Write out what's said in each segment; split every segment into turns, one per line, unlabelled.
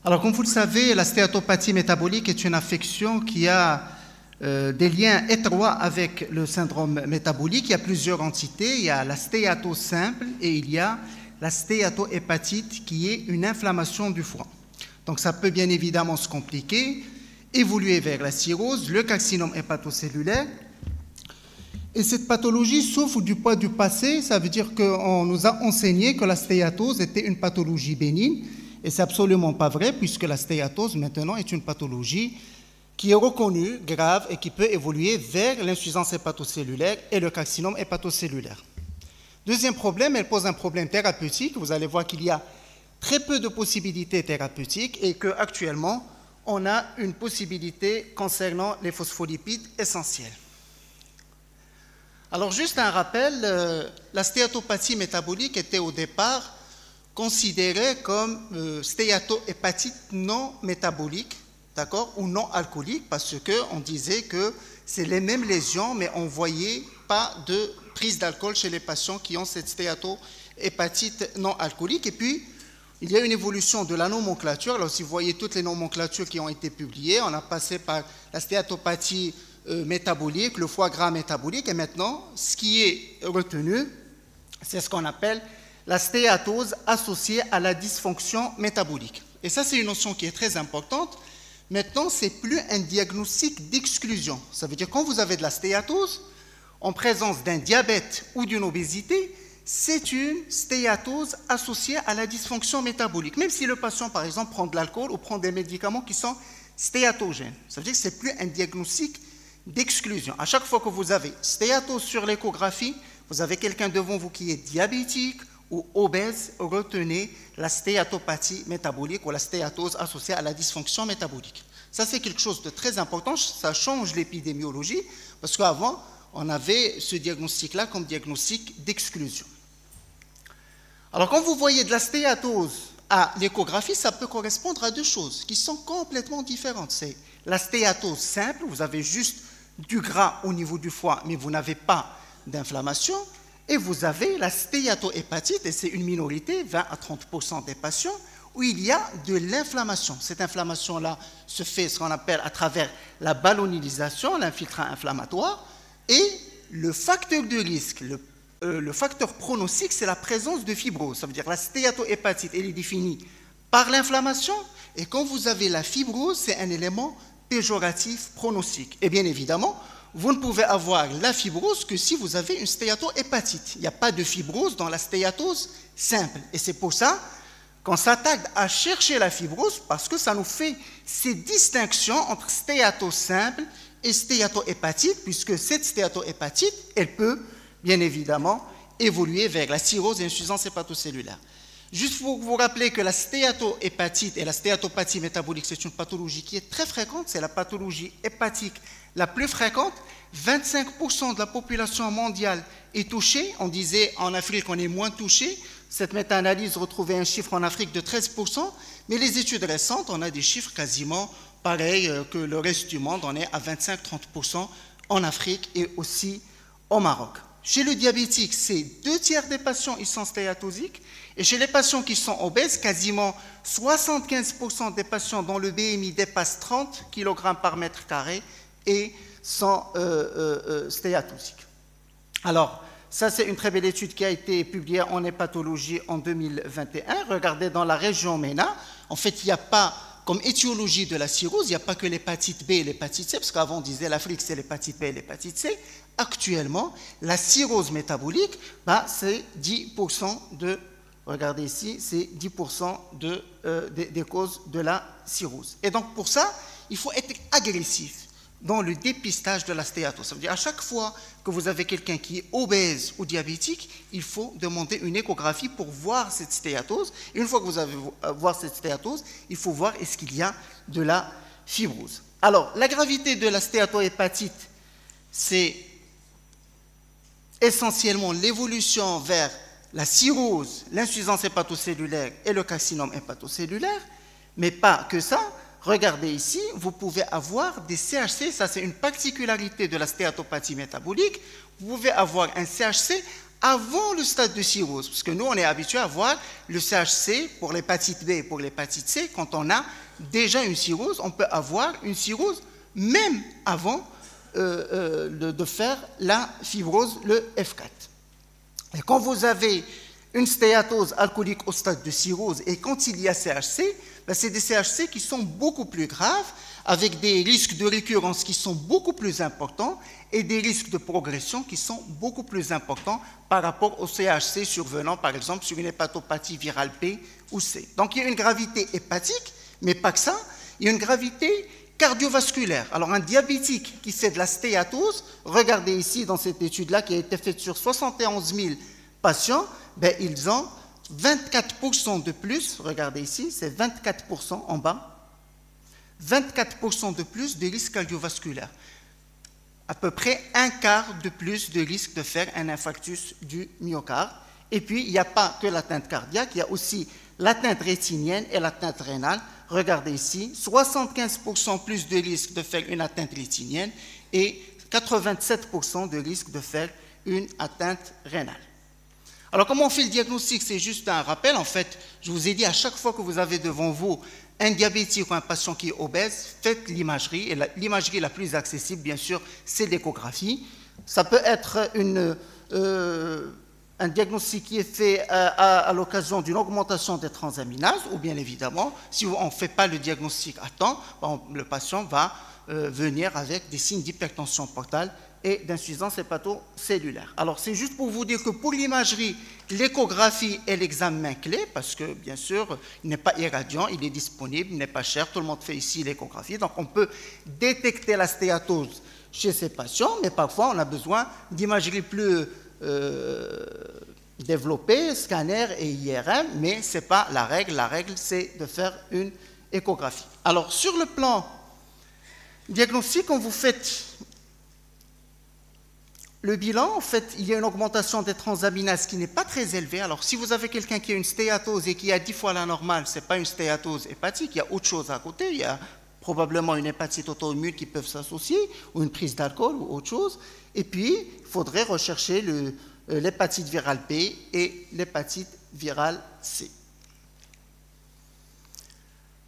Alors, comme vous le savez, la stéatopathie métabolique est une affection qui a des liens étroits avec le syndrome métabolique. Il y a plusieurs entités. Il y a la stéatose simple et il y a la stéatohépatite qui est une inflammation du foie. Donc, ça peut bien évidemment se compliquer, évoluer vers la cirrhose, le carcinome hépatocellulaire. Et cette pathologie souffre du poids du passé. Ça veut dire qu'on nous a enseigné que la stéatose était une pathologie bénigne. Et ce n'est absolument pas vrai, puisque la stéatose, maintenant, est une pathologie qui est reconnue, grave, et qui peut évoluer vers l'insuffisance hépatocellulaire et le carcinome hépatocellulaire. Deuxième problème, elle pose un problème thérapeutique. Vous allez voir qu'il y a très peu de possibilités thérapeutiques et qu'actuellement, on a une possibilité concernant les phospholipides essentiels. Alors, juste un rappel, la stéatopathie métabolique était au départ considérée comme stéatohépatite non métabolique, d'accord, ou non alcoolique, parce qu'on disait que c'est les mêmes lésions, mais on ne voyait pas de prise d'alcool chez les patients qui ont cette stéatohépatite non alcoolique. Et puis, il y a une évolution de la nomenclature. Alors, si vous voyez toutes les nomenclatures qui ont été publiées, on a passé par la stéatopathie métabolique, le foie gras métabolique, et maintenant, ce qui est retenu, c'est ce qu'on appelle la stéatose associée à la dysfonction métabolique. Et ça, c'est une notion qui est très importante. Maintenant, ce n'est plus un diagnostic d'exclusion. Ça veut dire que quand vous avez de la stéatose, en présence d'un diabète ou d'une obésité, c'est une stéatose associée à la dysfonction métabolique. Même si le patient, par exemple, prend de l'alcool ou prend des médicaments qui sont stéatogènes. Ça veut dire que ce n'est plus un diagnostic d'exclusion. À chaque fois que vous avez stéatose sur l'échographie, vous avez quelqu'un devant vous qui est diabétique ou obèse, retenez la stéatopathie métabolique ou la stéatose associée à la dysfonction métabolique. Ça, c'est quelque chose de très important, ça change l'épidémiologie, parce qu'avant, on avait ce diagnostic-là comme diagnostic d'exclusion. Alors, quand vous voyez de la stéatose à l'échographie, ça peut correspondre à deux choses qui sont complètement différentes. C'est la stéatose simple, vous avez juste du gras au niveau du foie, mais vous n'avez pas d'inflammation. Et vous avez la stéatohépatite, et c'est une minorité, 20 à 30% des patients, où il y a de l'inflammation. Cette inflammation-là se fait ce qu'on appelle à travers la ballonnisation, l'infiltrant inflammatoire, et le facteur de risque, le facteur pronostic, c'est la présence de fibrose. Ça veut dire que la stéatohépatite, elle est définie par l'inflammation, et quand vous avez la fibrose, c'est un élément péjoratif pronostic. Et bien évidemment, vous ne pouvez avoir la fibrose que si vous avez une stéatohépatite. Il n'y a pas de fibrose dans la stéatose simple. Et c'est pour ça qu'on s'attaque à chercher la fibrose, parce que ça nous fait ces distinctions entre stéatose simple et stéatohépatite, puisque cette stéatohépatite, elle peut bien évidemment évoluer vers la cirrhose et l'insuffisance hépatocellulaire. Juste pour vous rappeler que la stéatohépatite et la stéatopathie métabolique, c'est une pathologie qui est très fréquente, c'est la pathologie hépatique la plus fréquente. 25% de la population mondiale est touchée. On disait en Afrique qu'on est moins touché. Cette méta-analyse retrouvait un chiffre en Afrique de 13%, mais les études récentes, on a des chiffres quasiment pareils que le reste du monde. On est à 25-30% en Afrique et aussi au Maroc. Chez le diabétique, c'est 2/3 des patients ils sont stéatosiques. Et chez les patients qui sont obèses, quasiment 75% des patients dont le BMI dépasse 30 kg par mètre carré et sont stéatosiques. Alors, ça c'est une très belle étude qui a été publiée en hépatologie en 2021. Regardez dans la région MENA, en fait il n'y a pas, comme étiologie de la cirrhose, il n'y a pas que l'hépatite B et l'hépatite C, parce qu'avant on disait l'Afrique c'est l'hépatite B et l'hépatite C. Actuellement, la cirrhose métabolique, c'est 10% de, regardez ici, c'est 10% des causes de la cirrhose. Et donc pour ça, il faut être agressif dans le dépistage de la stéatose. Ça veut dire à chaque fois que vous avez quelqu'un qui est obèse ou diabétique, il faut demander une échographie pour voir cette stéatose. Et une fois que vous avez voir cette stéatose, il faut voir est-ce qu'il y a de la fibrose. Alors, la gravité de la stéatohépatite, c'est essentiellement l'évolution vers la cirrhose, l'insuffisance hépatocellulaire et le carcinome hépatocellulaire, mais pas que ça. Regardez ici, vous pouvez avoir des CHC, ça c'est une particularité de la stéatopathie métabolique, vous pouvez avoir un CHC avant le stade de cirrhose, parce que nous, on est habitué à voir le CHC pour l'hépatite B et pour l'hépatite C. Quand on a déjà une cirrhose, on peut avoir une cirrhose même avant de faire la fibrose, le F4. Et quand vous avez une stéatose alcoolique au stade de cirrhose et quand il y a CHC, ben c'est des CHC qui sont beaucoup plus graves, avec des risques de récurrence qui sont beaucoup plus importants et des risques de progression qui sont beaucoup plus importants par rapport au CHC survenant, par exemple, sur une hépatopathie virale B ou C. Donc, il y a une gravité hépatique, mais pas que ça, il y a une gravité cardiovasculaire. Alors, un diabétique qui fait de la stéatose, regardez ici dans cette étude-là qui a été faite sur 71 000 patients, ben, ils ont 24% de plus, regardez ici, c'est 24% en bas, 24% de plus de risque cardiovasculaire. À peu près un quart de plus de risque de faire un infarctus du myocarde. Et puis, il n'y a pas que l'atteinte cardiaque, il y a aussi l'atteinte rétinienne et l'atteinte rénale. Regardez ici, 75% plus de risque de faire une atteinte rétinienne et 87% de risque de faire une atteinte rénale. Alors, comment on fait le diagnostic? C'est juste un rappel. En fait, je vous ai dit, à chaque fois que vous avez devant vous un diabétique ou un patient qui est obèse, faites l'imagerie. Et l'imagerie la plus accessible, bien sûr, c'est l'échographie. Ça peut être un diagnostic qui est fait à l'occasion d'une augmentation des transaminases, ou bien évidemment, si on ne fait pas le diagnostic à temps, le patient va venir avec des signes d'hypertension portale et d'insuffisance hépatocellulaire. Alors, c'est juste pour vous dire que pour l'imagerie, l'échographie est l'examen clé, parce que, bien sûr, il n'est pas irradiant, il est disponible, il n'est pas cher, tout le monde fait ici l'échographie, donc on peut détecter la stéatose chez ces patients, mais parfois on a besoin d'imagerie plus développée, scanner et IRM, mais ce n'est pas la règle c'est de faire une échographie. Alors, sur le plan diagnostic, quand vous faites le bilan, en fait, il y a une augmentation des transaminases qui n'est pas très élevée. Alors, si vous avez quelqu'un qui a une stéatose et qui a 10 fois la normale, ce n'est pas une stéatose hépatique, il y a autre chose à côté, il y a probablement une hépatite auto-immune qui peuvent s'associer, ou une prise d'alcool, ou autre chose. Et puis, il faudrait rechercher l'hépatite virale B et l'hépatite virale C.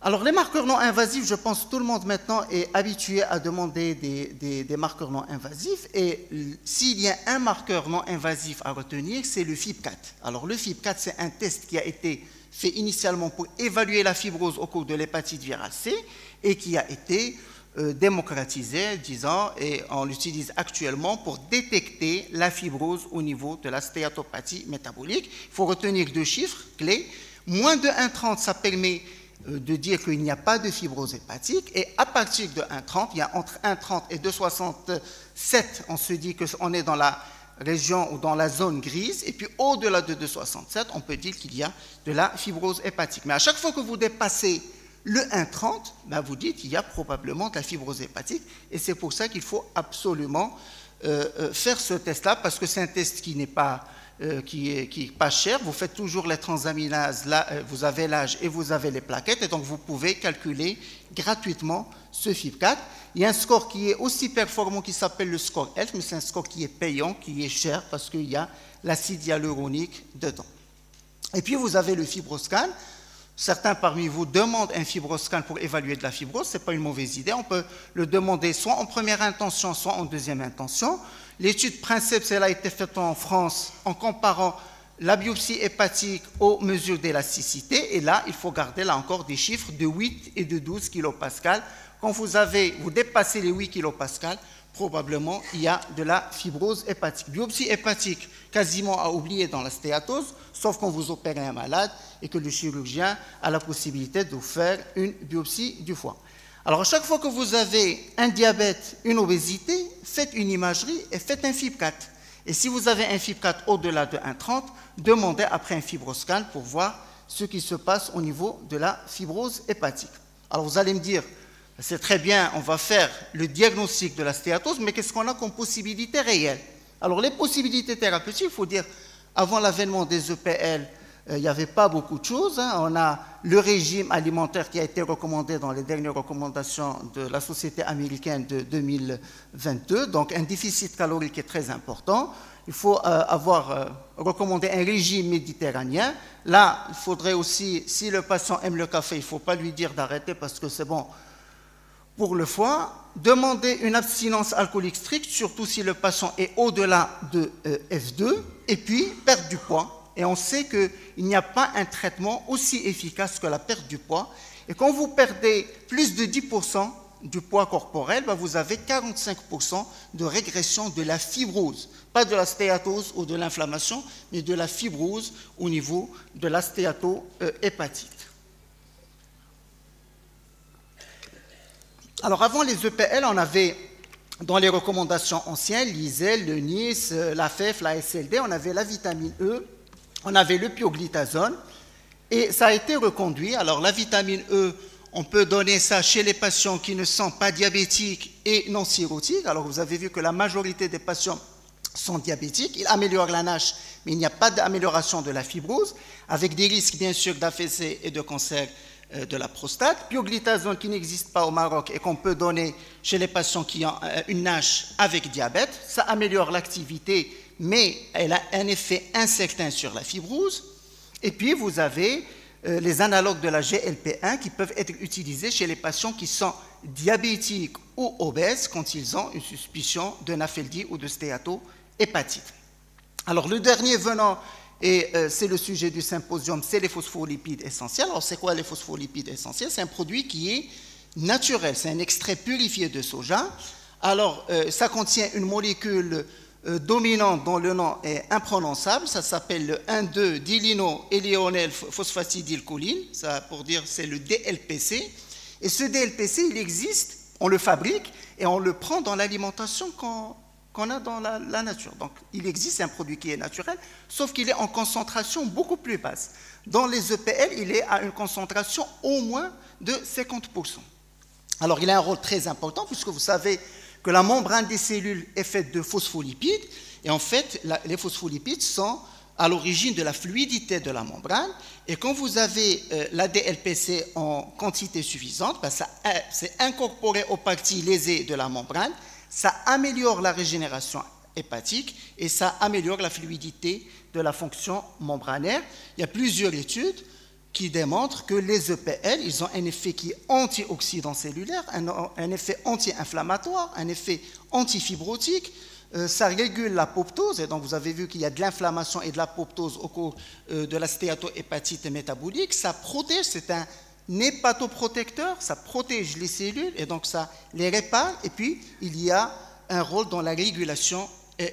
Alors, les marqueurs non invasifs, je pense que tout le monde maintenant est habitué à demander des marqueurs non invasifs. Et s'il y a un marqueur non invasif à retenir, c'est le FIB4. Alors, le FIB4, c'est un test qui a été fait initialement pour évaluer la fibrose au cours de l'hépatite virale C et qui a été démocratisé, disons, et on l'utilise actuellement pour détecter la fibrose au niveau de la stéatopathie métabolique. Il faut retenir deux chiffres clés. Moins de 1,30, ça permet de dire qu'il n'y a pas de fibrose hépatique, et à partir de 1,30, il y a entre 1,30 et 2,67, on se dit qu'on est dans la région ou dans la zone grise, et puis au-delà de 2,67, on peut dire qu'il y a de la fibrose hépatique. Mais à chaque fois que vous dépassez le 1,30, ben vous dites qu'il y a probablement de la fibrose hépatique, et c'est pour ça qu'il faut absolument faire ce test-là, parce que c'est un test qui n'est pas qui est pas cher. Vous faites toujours les transaminases, là, vous avez l'âge et vous avez les plaquettes, et donc vous pouvez calculer gratuitement ce FIB4. Il y a un score qui est aussi performant qui s'appelle le score ELF, mais c'est un score qui est payant, qui est cher, parce qu'il y a l'acide hyaluronique dedans. Et puis vous avez le fibroscan. Certains parmi vous demandent un fibroscan pour évaluer de la fibrose, ce n'est pas une mauvaise idée. On peut le demander soit en première intention, soit en deuxième intention. L'étude Princeps, elle a été faite en France en comparant la biopsie hépatique aux mesures d'élasticité. Et là, il faut garder là encore des chiffres de 8 et de 12 kPa. Quand vous dépassez les 8 kPa, probablement il y a de la fibrose hépatique. Biopsie hépatique, quasiment à oublier dans la stéatose, sauf quand vous opérez un malade et que le chirurgien a la possibilité de vous faire une biopsie du foie. Alors, à chaque fois que vous avez un diabète, une obésité, faites une imagerie et faites un FIB4. Et si vous avez un FIB4 au-delà de 1,30, demandez après un fibroscan pour voir ce qui se passe au niveau de la fibrose hépatique. Alors, vous allez me dire, c'est très bien, on va faire le diagnostic de la stéatose, mais qu'est-ce qu'on a comme possibilité réelle? Alors, les possibilités thérapeutiques, il faut dire, avant l'avènement des EPL, il n'y avait pas beaucoup de choses. Hein. On a le régime alimentaire qui a été recommandé dans les dernières recommandations de la Société américaine de 2022, donc un déficit calorique qui est très important. Il faut avoir recommandé un régime méditerranéen. Là, il faudrait aussi, si le patient aime le café, il ne faut pas lui dire d'arrêter parce que c'est bon pour le foie. Demander une abstinence alcoolique stricte, surtout si le patient est au-delà de F2, et puis perdre du poids. Et on sait qu'il n'y a pas un traitement aussi efficace que la perte du poids. Et quand vous perdez plus de 10% du poids corporel, ben vous avez 45% de régression de la fibrose. Pas de la stéatose ou de l'inflammation, mais de la fibrose au niveau de la stéatohépatite. Alors avant les EPL, on avait dans les recommandations anciennes, l'ISEL, le NIS, la FEF, la SLD, on avait la vitamine E, on avait le pioglitazone, et ça a été reconduit. Alors la vitamine E, on peut donner ça chez les patients qui ne sont pas diabétiques et non cirrhotiques. Alors vous avez vu que la majorité des patients sont diabétiques, il améliore la NASH, mais il n'y a pas d'amélioration de la fibrose, avec des risques bien sûr d'AVC et de cancer de la prostate. Pioglitazone qui n'existe pas au Maroc et qu'on peut donner chez les patients qui ont une NASH avec diabète, ça améliore l'activité, mais elle a un effet incertain sur la fibrose. Et puis vous avez les analogues de la GLP-1 qui peuvent être utilisés chez les patients qui sont diabétiques ou obèses quand ils ont une suspicion de NAFLD ou de stéatohépatite. Alors le dernier venant, et c'est le sujet du symposium, c'est les phospholipides essentiels. Alors c'est quoi les phospholipides essentiels? C'est un produit qui est naturel, c'est un extrait purifié de soja. Alors ça contient une molécule dominante dont le nom est imprononçable, ça s'appelle le 1,2-dilino-éléonel phosphatidylcholine, ça pour dire c'est le DLPC. Et ce DLPC, il existe, on le fabrique et on le prend dans l'alimentation qu'on a dans la nature. Donc il existe un produit qui est naturel, sauf qu'il est en concentration beaucoup plus basse. Dans les EPL, il est à une concentration au moins de 50%. Alors il a un rôle très important puisque vous savez que la membrane des cellules est faite de phospholipides, et en fait, les phospholipides sont à l'origine de la fluidité de la membrane, et quand vous avez la DLPC en quantité suffisante, ben c'est incorporé aux parties lésées de la membrane, ça améliore la régénération hépatique, et ça améliore la fluidité de la fonction membranaire. Il y a plusieurs études qui démontrent que les EPL, ils ont un effet qui est antioxydant cellulaire, un effet anti-inflammatoire, un effet antifibrotique, ça régule l'apoptose, et donc vous avez vu qu'il y a de l'inflammation et de l'apoptose au cours de la stéatohépatite métabolique, ça protège, c'est un hépatoprotecteur, ça protège les cellules, et donc ça les répare, et puis il y a un rôle dans la régulation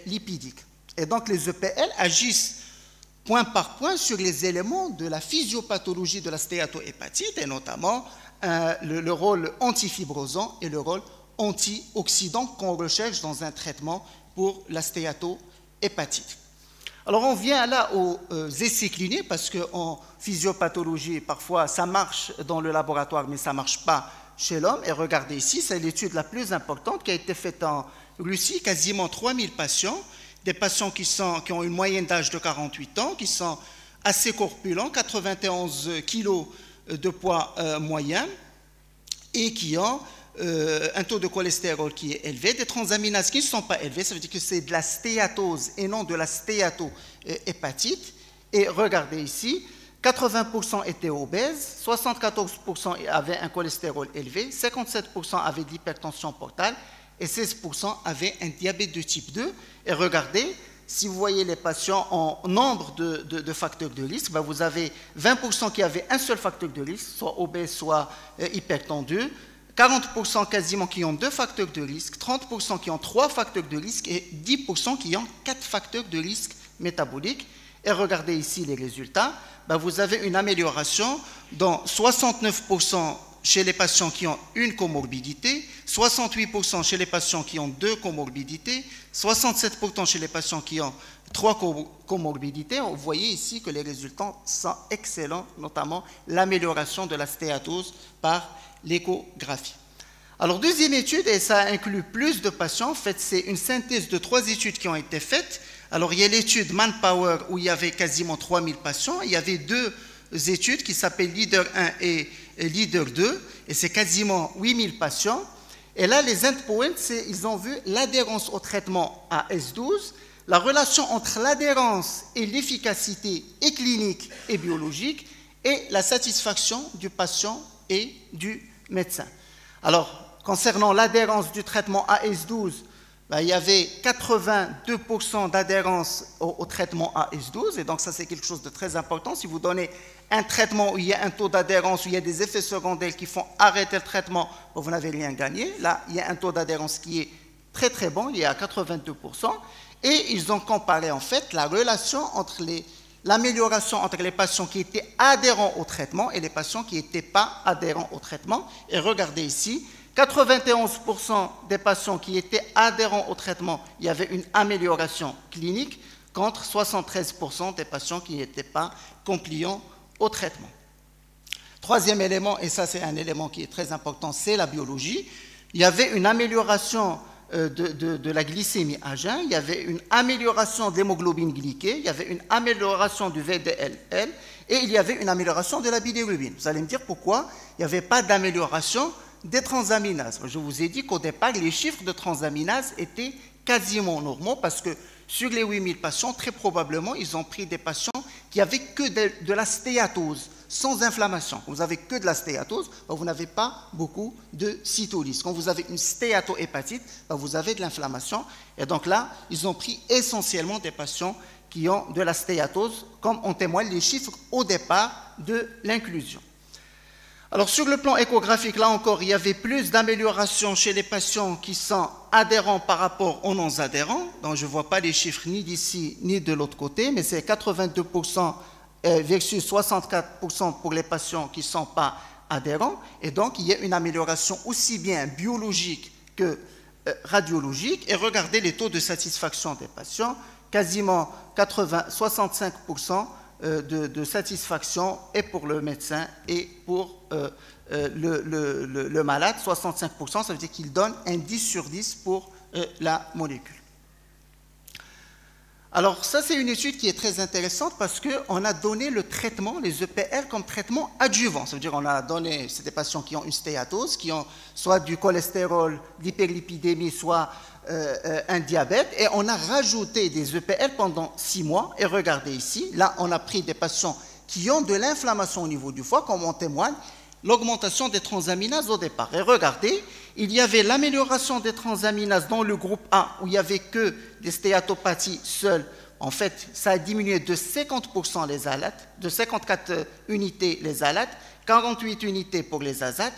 lipidique. Et donc les EPL agissent point par point sur les éléments de la physiopathologie de la stéatohépatite, et notamment le rôle antifibrosant et le rôle antioxydant qu'on recherche dans un traitement pour la stéatohépatite. Alors on vient là aux essais cliniques, parce qu'en physiopathologie, parfois ça marche dans le laboratoire, mais ça ne marche pas chez l'homme. Et regardez ici, c'est l'étude la plus importante qui a été faite en Russie, quasiment 3000 patients, des patients qui ont une moyenne d'âge de 48 ans, qui sont assez corpulents, 91 kg de poids moyen, et qui ont un taux de cholestérol qui est élevé, des transaminases qui ne sont pas élevées, ça veut dire que c'est de la stéatose et non de la stéatohépatite. Et regardez ici, 80% étaient obèses, 74% avaient un cholestérol élevé, 57% avaient de l'hypertension portale, et 16% avaient un diabète de type 2. Et regardez, si vous voyez les patients en nombre de facteurs de risque, ben vous avez 20% qui avaient un seul facteur de risque, soit obèse, soit hypertendu, 40% quasiment qui ont 2 facteurs de risque, 30% qui ont 3 facteurs de risque et 10% qui ont 4 facteurs de risque métabolique. Et regardez ici les résultats, ben vous avez une amélioration dans 69% chez les patients qui ont une comorbidité, 68% chez les patients qui ont 2 comorbidités, 67% chez les patients qui ont 3 comorbidités. Vous voyez ici que les résultats sont excellents, notamment l'amélioration de la stéatose par l'échographie. Alors, deuxième étude, et ça inclut plus de patients, en fait, c'est une synthèse de 3 études qui ont été faites Alors, il y a l'étude Manpower où il y avait quasiment 3000 patients. Il y avait deux études qui s'appellent Leader 1 et Leader 2, et c'est quasiment 8000 patients. Et là, les endpoints, ils ont vu l'adhérence au traitement à S12, la relation entre l'adhérence et l'efficacité et clinique et biologique, et la satisfaction du patient et du médecin. Alors, concernant l'adhérence du traitement AS12, il y avait 82% d'adhérence au traitement AS12, et donc ça c'est quelque chose de très important. Si vous donnez un traitement où il y a un taux d'adhérence, où il y a des effets secondaires qui font arrêter le traitement, vous n'avez rien gagné. Là, il y a un taux d'adhérence qui est très très bon, il est à 82%, et ils ont comparé en fait la relation entre l'amélioration entre les patients qui étaient adhérents au traitement et les patients qui n'étaient pas adhérents au traitement. Et regardez ici, 91% des patients qui étaient adhérents au traitement, il y avait une amélioration clinique, contre 73% des patients qui n'étaient pas compliants au traitement. Troisième élément, et ça c'est un élément qui est très important, c'est la biologie. Il y avait une amélioration de la glycémie à jeun, il y avait une amélioration de l'hémoglobine glyquée, il y avait une amélioration du VDLL et il y avait une amélioration de la bilirubine. Vous allez me dire pourquoi il n'y avait pas d'amélioration des transaminases. Je vous ai dit qu'au départ, les chiffres de transaminases étaient quasiment normaux parce que sur les 8000 patients, très probablement, ils ont pris des patients qui n'avaient que de la stéatose, sans inflammation. Quand vous n'avez que de la stéatose, vous n'avez pas beaucoup de cytolyse. Quand vous avez une stéatohépatite, vous avez de l'inflammation. Et donc là, ils ont pris essentiellement des patients qui ont de la stéatose, comme en témoignent les chiffres au départ de l'inclusion. Alors, sur le plan échographique, là encore, il y avait plus d'amélioration chez les patients qui sont adhérents par rapport aux non-adhérents. Donc, je ne vois pas les chiffres ni d'ici ni de l'autre côté, mais c'est 82% versus 64% pour les patients qui ne sont pas adhérents. Et donc, il y a une amélioration aussi bien biologique que radiologique. Et regardez les taux de satisfaction des patients, quasiment 65% de satisfaction et pour le médecin et pour le malade, 65%, ça veut dire qu'il donne un 10 sur 10 pour la molécule. Alors ça c'est une étude qui est très intéressante parce qu'on a donné le traitement, les EPR, comme traitement adjuvant. Ça veut dire qu'on a donné, c'est des patients qui ont une stéatose, qui ont soit du cholestérol, d'hyperlipidémie, soit un diabète, et on a rajouté des EPR pendant 6 mois. Et regardez ici, là on a pris des patients qui ont de l'inflammation au niveau du foie, comme on témoigne, l'augmentation des transaminases au départ. Et regardez, il y avait l'amélioration des transaminases dans le groupe A, où il n'y avait que des stéatopathies seules. En fait, ça a diminué de 50% les ALAT, de 54 unités les ALAT, 48 unités pour les AZAT.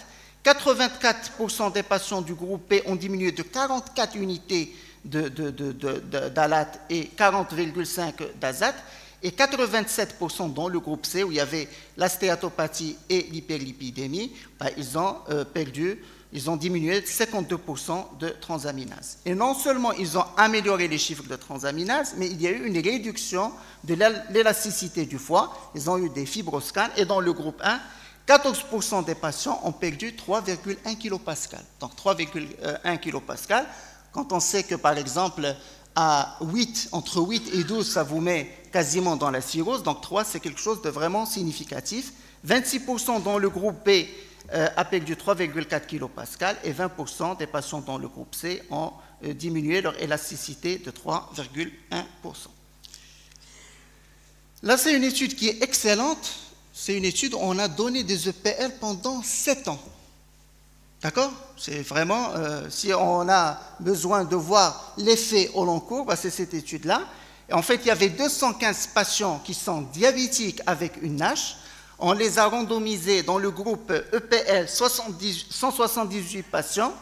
84% des patients du groupe B ont diminué de 44 unités d'ALAT et 40,5 d'AZAT. Et 87% dans le groupe C, où il y avait la stéatopathie et l'hyperlipidémie, ils ont diminué de 52% de transaminase. Et non seulement ils ont amélioré les chiffres de transaminase, mais il y a eu une réduction de l'élasticité du foie. Ils ont eu des fibroscans. Et dans le groupe 1, 14% des patients ont perdu 3,1 kPa. Donc 3,1 kPa, quand on sait que par exemple, à 8, entre 8 et 12, ça vous met quasiment dans la cirrhose, donc 3, c'est quelque chose de vraiment significatif. 26% dans le groupe B a perdu 3,4 kPa et 20% des patients dans le groupe C ont diminué leur élasticité de 3,1%. Là, c'est une étude qui est excellente. C'est une étude où on a donné des EPL pendant 7 ans. D'accord? C'est vraiment, si on a besoin de voir l'effet au long cours, c'est cette étude-là. En fait, il y avait 215 patients qui sont diabétiques avec une NASH. On les a randomisés dans le groupe EPL, 178 patients.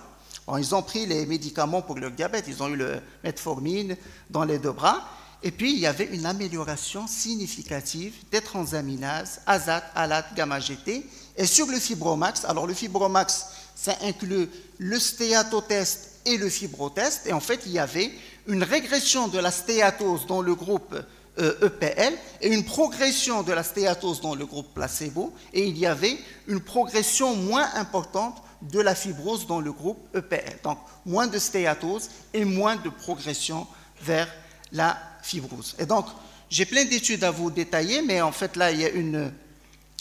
Bon, ils ont pris les médicaments pour le diabète, ils ont eu le metformine dans les 2 bras. Et puis, il y avait une amélioration significative des transaminases, AZAT, ALAT, gamma-GT. Et sur le fibromax, alors le fibromax, ça inclut le stéatotest et le fibrotest. Et en fait, il y avait une régression de la stéatose dans le groupe EPL et une progression de la stéatose dans le groupe placebo. Et il y avait une progression moins importante de la fibrose dans le groupe EPL. Donc, moins de stéatose et moins de progression vers la fibrose. Et donc, j'ai plein d'études à vous détailler, mais en fait, là, il y a une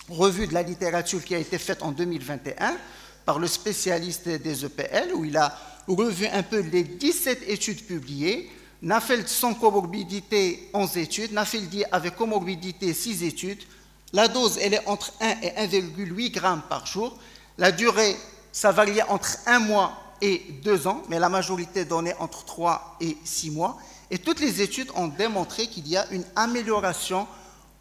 revue de la littérature qui a été faite en 2021 par le spécialiste des EPL, où il a revu un peu les 17 études publiées. Nafeld sans comorbidité, 11 études. Nafeld avec comorbidité, 6 études. La dose, elle est entre 1 et 1,8 grammes par jour. La durée, ça variait entre 1 mois et 2 ans, mais la majorité donnait entre 3 et 6 mois. Et toutes les études ont démontré qu'il y a une amélioration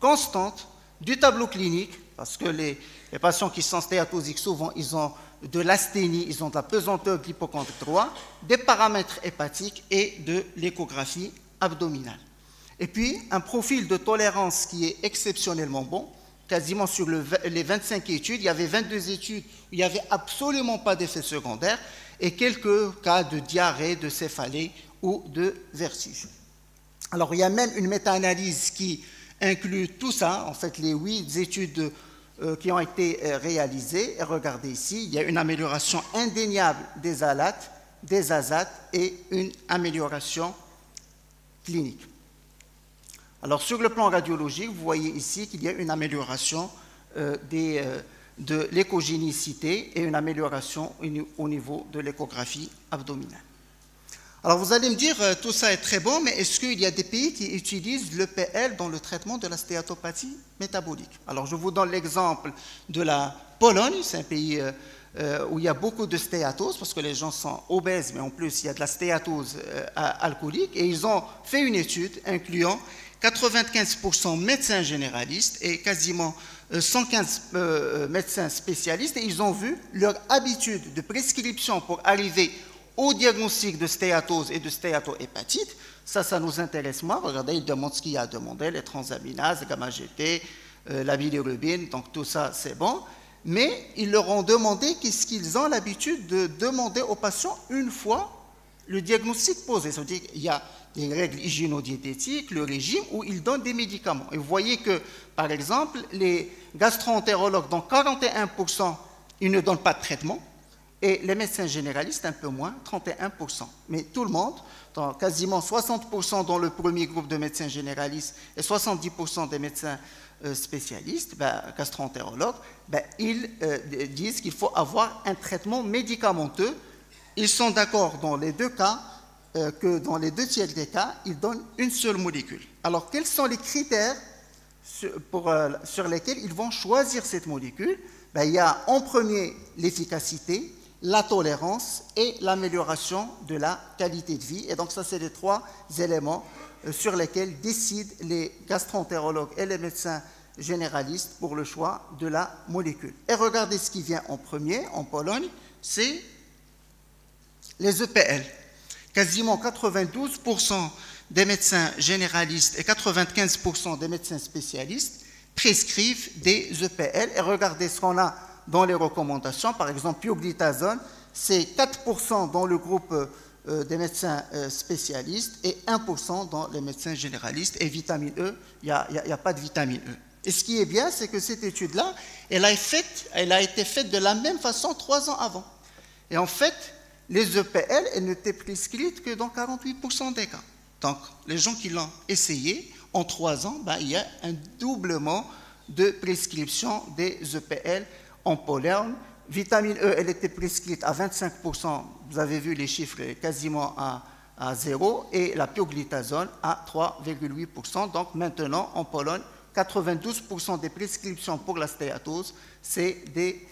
constante du tableau clinique, parce que les patients qui sont stéatosiques, souvent, ils ont de l'asthénie, ils ont de la pesanteur de l'hypocondre droit, des paramètres hépatiques et de l'échographie abdominale. Et puis, un profil de tolérance qui est exceptionnellement bon. Quasiment sur les 25 études, il y avait 22 études où il n'y avait absolument pas d'effet secondaire et quelques cas de diarrhée, de céphalée ou de vertige. Alors, il y a même une méta-analyse qui inclut tout ça, en fait, les 8 études qui ont été réalisées. Et regardez ici, il y a une amélioration indéniable des alates, des azates et une amélioration clinique. Alors, sur le plan radiologique, vous voyez ici qu'il y a une amélioration de l'échogénicité et une amélioration au niveau de l'échographie abdominale. Alors, vous allez me dire, tout ça est très bon, mais est-ce qu'il y a des pays qui utilisent l'EPL dans le traitement de la stéatopathie métabolique? Alors, je vous donne l'exemple de la Pologne, c'est un pays où il y a beaucoup de stéatose, parce que les gens sont obèses, mais en plus, il y a de la stéatose alcoolique, et ils ont fait une étude incluant 95% médecins généralistes et quasiment 115 médecins spécialistes, et ils ont vu leur habitude de prescription pour arriver au diagnostic de stéatose et de stéatohépatite. Ça nous intéresse moins. Regardez, ils demandent ce qu'il y a à demander, les transaminases, gamma-GT, la bilirubine, donc tout ça, c'est bon. Mais ils leur ont demandé qu'est-ce qu'ils ont l'habitude de demander aux patients une fois le diagnostic posé. Ça veut dire qu'il y a les règles hygiéno-diététiques, le régime, où ils donnent des médicaments. Et vous voyez que, par exemple, les gastro-entérologues, dans 41%, ils ne donnent pas de traitement, et les médecins généralistes, un peu moins, 31%. Mais tout le monde, quasiment 60% dans le premier groupe de médecins généralistes et 70% des médecins spécialistes, gastro-entérologues, ils disent qu'il faut avoir un traitement médicamenteux. Ils sont d'accord dans les deux cas, que dans les 2 tiers des cas, ils donnent une seule molécule. Alors, quels sont les critères sur lesquels ils vont choisir cette molécule? Il y a en premier l'efficacité, la tolérance et l'amélioration de la qualité de vie. Et donc, ça, c'est les 3 éléments sur lesquels décident les gastro-entérologues et les médecins généralistes pour le choix de la molécule. Et regardez ce qui vient en premier, en Pologne, c'est les EPL. Quasiment 92% des médecins généralistes et 95% des médecins spécialistes prescrivent des EPL. Et regardez ce qu'on a dans les recommandations. Par exemple, pioglitazone, c'est 4% dans le groupe des médecins spécialistes et 1% dans les médecins généralistes. Et vitamine E, il n'y a pas de vitamine E. Et ce qui est bien, c'est que cette étude-là, elle a été faite de la même façon 3 ans avant. Et en fait, les EPL, elles n'étaient prescrites que dans 48% des cas. Donc, les gens qui l'ont essayé, en 3 ans, il y a un doublement de prescription des EPL en Pologne. Vitamine E, elle était prescrite à 25%, vous avez vu les chiffres quasiment à 0, et la pioglitazone à 3,8%. Donc maintenant, en Pologne, 92% des prescriptions pour la stéatose, c'est des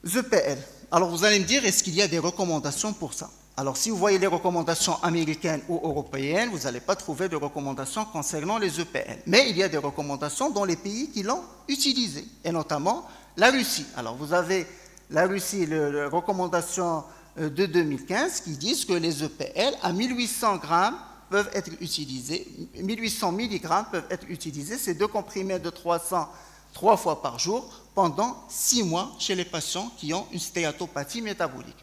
EPL. Alors vous allez me dire, est-ce qu'il y a des recommandations pour ça? Alors si vous voyez les recommandations américaines ou européennes, vous n'allez pas trouver de recommandations concernant les EPL. Mais il y a des recommandations dans les pays qui l'ont utilisé, et notamment la Russie. Alors vous avez la Russie, les recommandations de 2015 qui disent que les EPL à 1800 grammes peuvent être utilisés, 1800 mg peuvent être utilisés, c'est 2 comprimés de 300 3 fois par jour pendant 6 mois chez les patients qui ont une stéatopathie métabolique.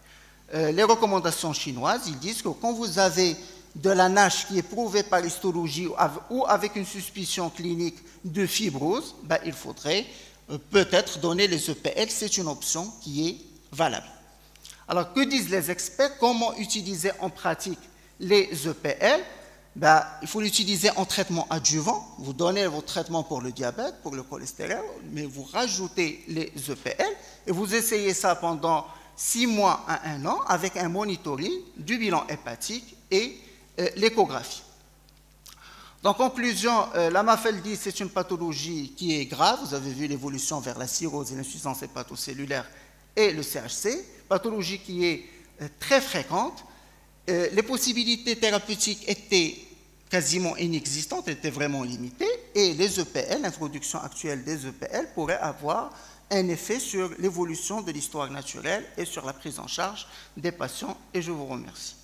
Les recommandations chinoises, ils disent que quand vous avez de la NASH qui est prouvée par histologie ou avec une suspicion clinique de fibrose, il faudrait peut-être donner les EPL, c'est une option qui est valable. Alors, que disent les experts? Comment utiliser en pratique les EPL? il faut l'utiliser en traitement adjuvant. Vous donnez votre traitement pour le diabète, pour le cholestérol, mais vous rajoutez les EPL et vous essayez ça pendant 6 mois à 1 an avec un monitoring du bilan hépatique et l'échographie. En conclusion, la MAFLD, c'est une pathologie qui est grave. Vous avez vu l'évolution vers la cirrhose et l'insuffisance hépatocellulaire et le CHC, pathologie qui est très fréquente. Les possibilités thérapeutiques étaient quasiment inexistantes, étaient vraiment limitées, et les EPL, l'introduction actuelle des EPL, pourrait avoir un effet sur l'évolution de l'histoire naturelle et sur la prise en charge des patients. Et je vous remercie.